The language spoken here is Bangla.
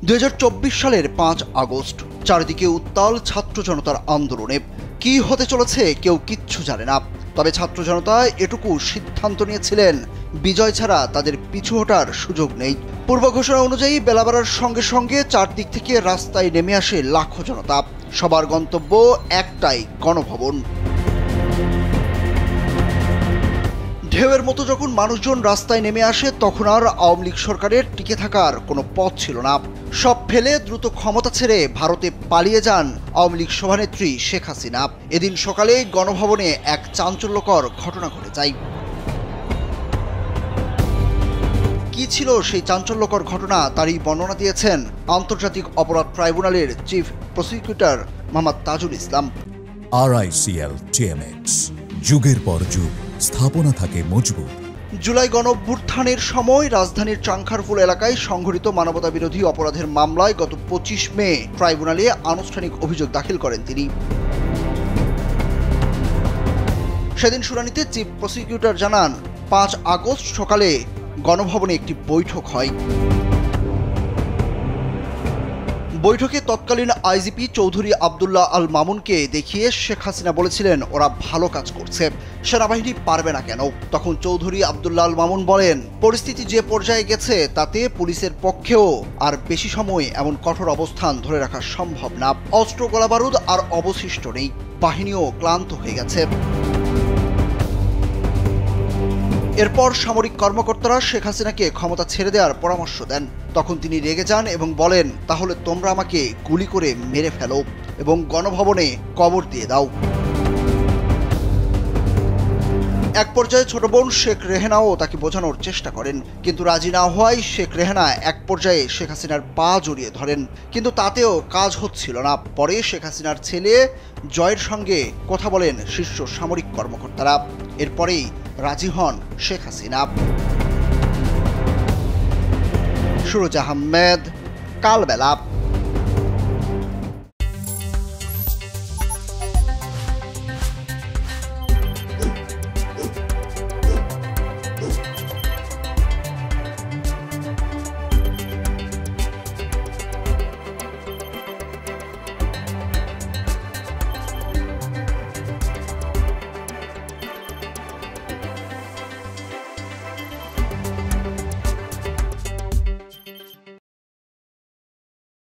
2024 সালের 5 আগস্ট, চারিদিকে উত্তাল ছাত্র জনতার আন্দোলনে। কি হতে চলেছে কেউ কিচ্ছু জানে না, তবে ছাত্র জনতা এটুকু সিদ্ধান্ত নিয়েছিলেন, বিজয় ছাড়া তাদের পিছু হটার সুযোগ নেই। পূর্ব ঘোষণা অনুযায়ী বেলা বাড়ার সঙ্গে সঙ্গে চারদিক থেকে রাস্তায় নেমে আসে লাখো জনতা। সবার গন্তব্য একটাই, গণভবন। ঢেউয়ের মতো যখন মানুষজন রাস্তায় নেমে আসে, তখন আর আওয়ামী লীগ সরকারের টিকে থাকার কোনো পথ ছিল না। সব ফেলে দ্রুত ক্ষমতা ছেড়ে ভারতে পালিয়ে যান আওয়ামী লীগ সভানেত্রী শেখ হাসিনা। এদিন সকালে গণভবনে এক চাঞ্চল্যকর ঘটনা ঘটে যায়। কি ছিল সেই চাঞ্চল্যকর ঘটনা, তারই বর্ণনা দিয়েছেন আন্তর্জাতিক অপরাধ ট্রাইব্যুনালের chief prosecutor Mohammad Tajul Islam. RICL TMX, যুগের পর যুগ স্থাপনা থাকে মজবুত। জুলাই গণঅভ্যুত্থানের সময় রাজধানীর চাংখারপুল এলাকায় সংঘটিত মানবতাবিরোধী অপরাধের মামলায় গত 25 মে ট্রাইব্যুনালে আনুষ্ঠানিক অভিযোগ দাখিল করেন তিনি। সেদিন শুনানিতে চিফ প্রসিকিউটর জানান, 5 আগস্ট সকালে গণভবনে একটি বৈঠক হয়। বৈঠকে তৎকালীন আইজিপি চৌধুরী আব্দুল্লাহ আল মামুনকে দেখিয়ে শেখ হাসিনা বলেছিলেন, ওরা ভালো কাজ করছে, সেনাবাহিনী পারবে না কেন? তখন চৌধুরী আব্দুল্লাহ আল মামুন বলেন, পরিস্থিতি যে পর্যায়ে গেছে তাতে পুলিশের পক্ষেও আর বেশি সময় এমন কঠোর অবস্থান ধরে রাখা সম্ভব না। অস্ত্র গোলাবারুদ আর অবশিষ্ট নেই, বাহিনীও ক্লান্ত হয়ে গেছে। এরপর সামরিক কর্মকর্তারা শেখ হাসিনাকে ক্ষমতা ছেড়ে দেওয়ার পরামর্শ দেন। তখন তিনি রেগে যান এবং বলেন, তাহলে তোমরা আমাকে গুলি করে মেরে ফেলো এবং গণভবনে কবর দিয়ে দাও। এক পর্যায়ে ছোট বোন শেখ রেহেনাও তাকে বোঝানোর চেষ্টা করেন, কিন্তু রাজি না হওয়ায় শেখ রেহেনা এক পর্যায়ে শেখ হাসিনার পা জড়িয়ে ধরেন, কিন্তু তাতেও কাজ হচ্ছিল না। পরে শেখ হাসিনার ছেলে জয়ের সঙ্গে কথা বলেন শীর্ষ সামরিক কর্মকর্তারা। এরপরেই রাজি হন শেখ হাসিনা। সুরজ আহমেদ, কালবেলা।